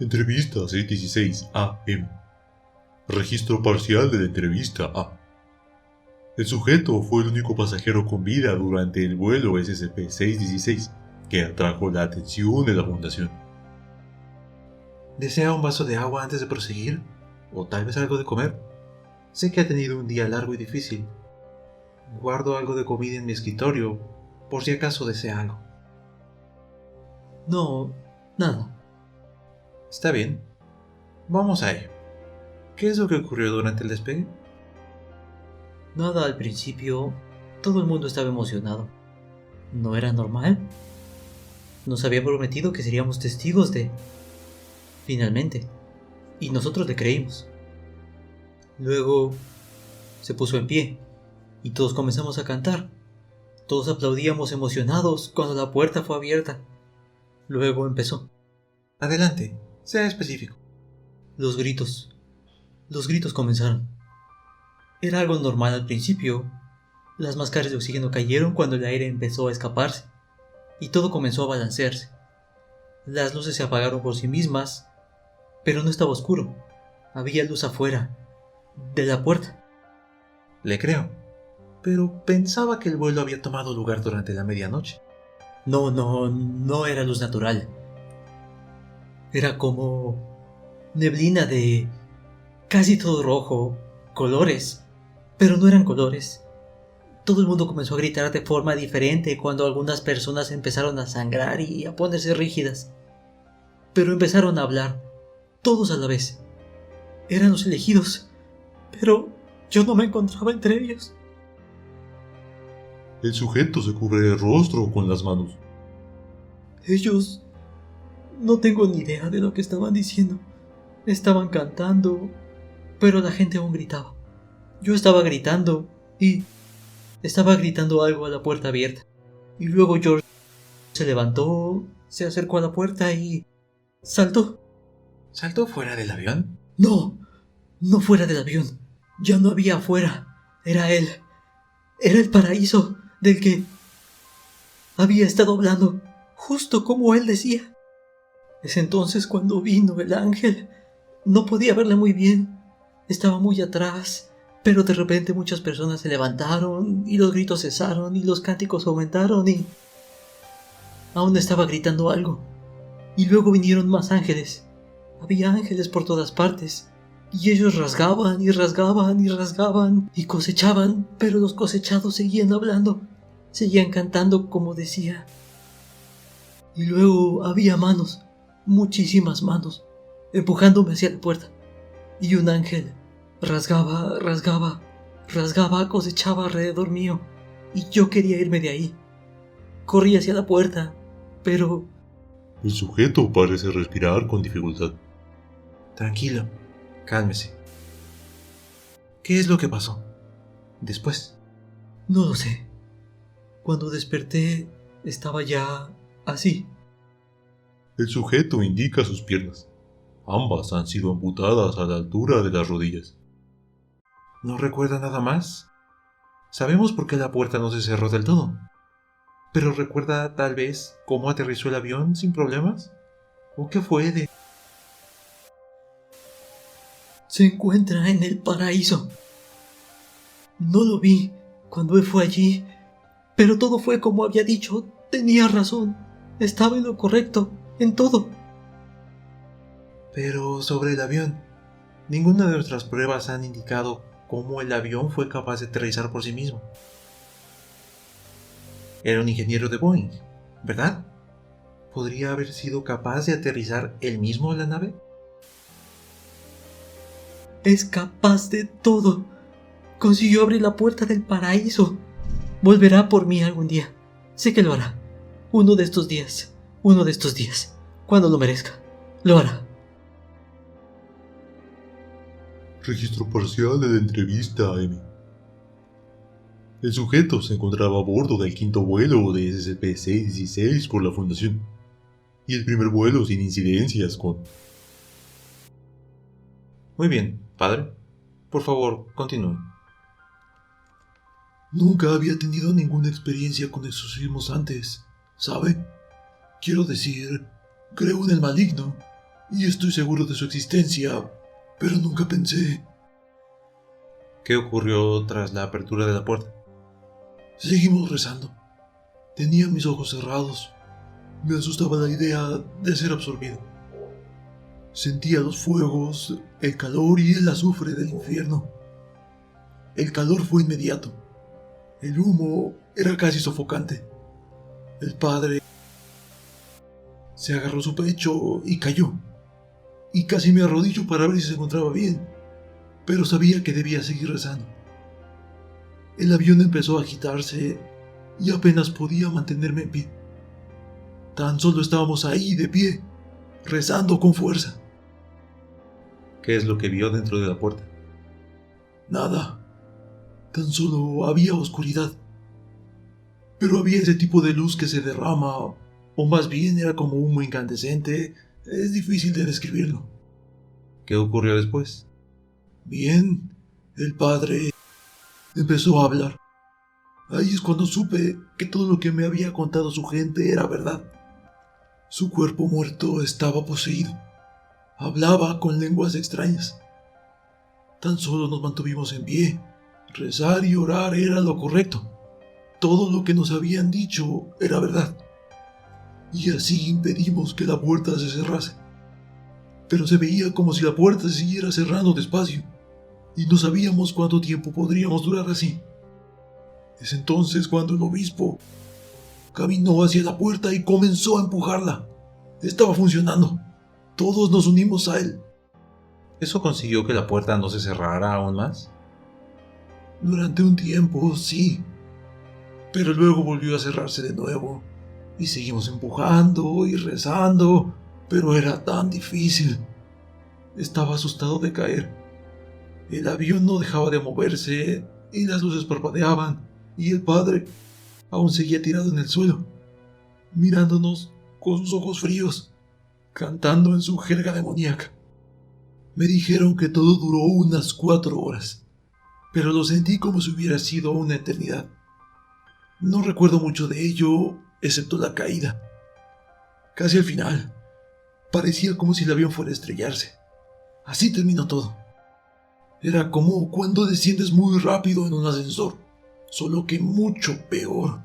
Entrevista 616 AM. Registro parcial de la entrevista A. El sujeto fue el único pasajero con vida durante el vuelo SCP-616 que atrajo la atención de la fundación. ¿Desea un vaso de agua antes de proseguir? ¿O tal vez algo de comer? Sé que ha tenido un día largo y difícil. Guardo algo de comida en mi escritorio, por si acaso desea algo. No, nada. Está bien. Vamos a ello. ¿Qué es lo que ocurrió durante el despegue? Nada al principio. Todo el mundo estaba emocionado. ¿No era normal? Nos había prometido que seríamos testigos de... Finalmente. Y nosotros le creímos. Luego se puso en pie y todos comenzamos a cantar. Todos aplaudíamos emocionados cuando la puerta fue abierta. Luego empezó. Adelante, sea específico. Los gritos comenzaron. Era algo normal al principio. Las máscaras de oxígeno cayeron cuando el aire empezó a escaparse y todo comenzó a balancearse. Las luces se apagaron por sí mismas, pero no estaba oscuro. Había luz afuera, de la puerta. Le creo, pero pensaba que el vuelo había tomado lugar durante la medianoche. No era luz natural. Era como neblina de casi todo rojo, colores, pero no eran colores. Todo el mundo comenzó a gritar de forma diferente cuando algunas personas empezaron a sangrar y a ponerse rígidas. Pero empezaron a hablar, todos a la vez. Eran los elegidos, pero yo no me encontraba entre ellos. El sujeto se cubre el rostro con las manos. Ellos... no tengo ni idea de lo que estaban diciendo. Estaban cantando, pero la gente aún gritaba. Yo estaba gritando y... estaba gritando algo a la puerta abierta. Y luego George se levantó, se acercó a la puerta y... saltó. ¿Saltó fuera del avión? No fuera del avión. Ya no había afuera. Era él. Era el paraíso del que había estado hablando, justo como él decía. Es entonces cuando vino el ángel. No podía verle muy bien. Estaba muy atrás. Pero de repente muchas personas se levantaron y los gritos cesaron y los cánticos aumentaron y... aún estaba gritando algo. Y luego vinieron más ángeles. Había ángeles por todas partes. Y ellos rasgaban y rasgaban y rasgaban y cosechaban, pero los cosechados seguían hablando, seguían cantando como decía. Y luego había manos, muchísimas manos, empujándome hacia la puerta. Y un ángel rasgaba, cosechaba alrededor mío. Y yo quería irme de ahí. Corrí hacia la puerta, pero... El sujeto parece respirar con dificultad. Tranquilo, cálmese. ¿Qué es lo que pasó después? no lo sé. Cuando desperté, estaba ya así. El sujeto indica sus piernas. Ambas han sido amputadas a la altura de las rodillas. ¿No recuerda nada más? Sabemos por qué la puerta no se cerró del todo. ¿Pero recuerda tal vez cómo aterrizó el avión sin problemas? ¿O qué fue de...? Se encuentra en el paraíso. No lo vi cuando él fue allí, pero todo fue como había dicho. Tenía razón. Estaba en lo correcto, en todo. Pero sobre el avión, ninguna de nuestras pruebas han indicado cómo el avión fue capaz de aterrizar por sí mismo. Era un ingeniero de Boeing, ¿verdad? ¿Podría haber sido capaz de aterrizar él mismo la nave? Es capaz de todo. Consiguió abrir la puerta del paraíso. Volverá por mí algún día. Sé que lo hará. Uno de estos días. Cuando lo merezca. Lo hará. Registro parcial de la entrevista AM. El sujeto se encontraba a bordo del quinto vuelo de SCP-616 por la Fundación, y el primer vuelo sin incidencias con... Muy bien, padre. Por favor, continúe. Nunca había tenido ninguna experiencia con exorcismos antes, ¿sabe? Quiero decir, creo en el maligno, y estoy seguro de su existencia, pero nunca pensé. ¿Qué ocurrió tras la apertura de la puerta? Seguimos rezando. Tenía mis ojos cerrados. Me asustaba la idea de ser absorbido. Sentía los fuegos, el calor y el azufre del infierno. El calor fue inmediato. El humo era casi sofocante. El padre se agarró su pecho y cayó. Y casi me arrodillo para ver si se encontraba bien, pero sabía que debía seguir rezando. El avión empezó a agitarse y apenas podía mantenerme en pie. Tan solo estábamos ahí de pie, rezando con fuerza. ¿Qué es lo que vio dentro de la puerta? Nada. Tan solo había oscuridad. Pero había ese tipo de luz que se derrama, o más bien era como humo incandescente. Es difícil de describirlo. ¿Qué ocurrió después? Bien, el padre empezó a hablar. Ahí es cuando supe que todo lo que me había contado su gente era verdad. Su cuerpo muerto estaba poseído. Hablaba con lenguas extrañas. Tan solo nos mantuvimos en pie. Rezar y orar era lo correcto. Todo lo que nos habían dicho era verdad. Y así impedimos que la puerta se cerrase. Pero se veía como si la puerta se siguiera cerrando despacio. Y no sabíamos cuánto tiempo podríamos durar así. Es entonces cuando el obispo caminó hacia la puerta y comenzó a empujarla. Estaba funcionando. Todos nos unimos a él. ¿Eso consiguió que la puerta no se cerrara aún más? Durante un tiempo, sí. Pero luego volvió a cerrarse de nuevo. Y seguimos empujando y rezando. Pero era tan difícil. Estaba asustado de caer. El avión no dejaba de moverse y las luces parpadeaban. Y el padre aún seguía tirado en el suelo, mirándonos con sus ojos fríos, cantando en su jerga demoníaca. Me dijeron que todo duró unas 4 horas, pero lo sentí como si hubiera sido una eternidad. No recuerdo mucho de ello, excepto la caída. Casi al final, parecía como si el avión fuera a estrellarse. Así terminó todo. Era como cuando desciendes muy rápido en un ascensor, solo que mucho peor.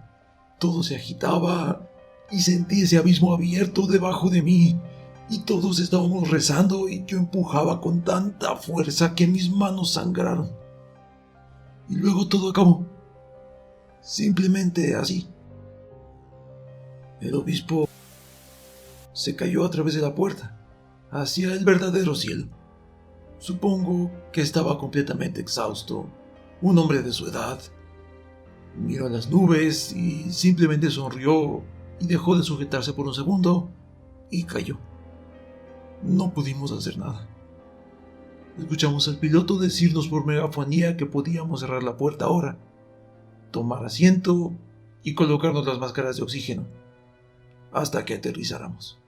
Todo se agitaba y sentí ese abismo abierto debajo de mí, y todos estábamos rezando y yo empujaba con tanta fuerza que mis manos sangraron. Y luego todo acabó. Simplemente así. El obispo se cayó a través de la puerta, hacia el verdadero cielo. Supongo que estaba completamente exhausto, un hombre de su edad. Miró a las nubes y simplemente sonrió y dejó de sujetarse por un segundo y cayó. No pudimos hacer nada. Escuchamos al piloto decirnos por megafonía que podíamos cerrar la puerta ahora, tomar asiento y colocarnos las máscaras de oxígeno hasta que aterrizáramos.